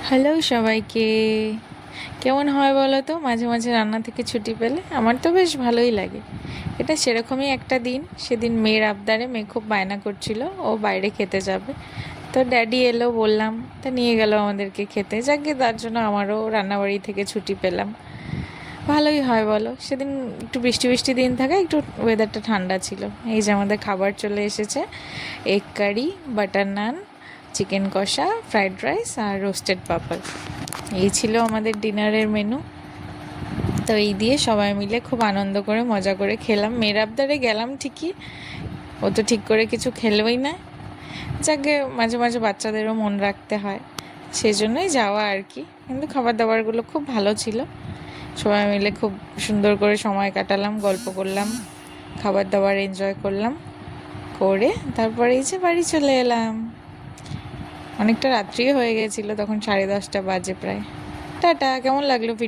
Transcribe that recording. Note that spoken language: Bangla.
হ্যালো সবাইকে, কেমন হয় বলো তো মাঝে মাঝে রান্না থেকে ছুটি পেলে? আমার তো বেশ ভালোই লাগে। এটা সেরকমই একটা দিন। সেদিন মেয়ের আবদারে মেয়ে খুব বায়না করছিল ও বাইরে খেতে যাবে। তো ড্যাডি এলো, বললাম, তা নিয়ে গেল আমাদেরকে খেতে। যাকে তার জন্য আমারও রান্নাবাড়ি থেকে ছুটি পেলাম। ভালোই হয় বলো। সেদিন একটু বৃষ্টি বৃষ্টি দিন থাকা, একটু ওয়েদারটা ঠান্ডা ছিল। এই যে আমাদের খাবার চলে এসেছে, এগ কারি, বাটার নান, চিকেন কষা, ফ্রাইড রাইস আর রোস্টেড পাপড়। এই ছিল আমাদের ডিনারের মেনু। তো এই দিয়ে সবাই মিলে খুব আনন্দ করে মজা করে খেলাম। মেয়ের আবদারে গেলাম ঠিকই, ও তো ঠিক করে কিছু খেলোই না। যাকে মাঝে মাঝে বাচ্চাদেরও মন রাখতে হয়, সেই জন্যই যাওয়া আর কি। কিন্তু খাবার দাবারগুলো খুব ভালো ছিল। সবাই মিলে খুব সুন্দর করে সময় কাটালাম, গল্প করলাম, খাবার দাবার এনজয় করলাম। করে তারপরে এই যে বাড়ি চলে এলাম। অনেকটা রাত্রিও হয়ে গেছিলো তখন, 10:30 বাজে প্রায়। টাটা। কেমন লাগলো ভিডিও?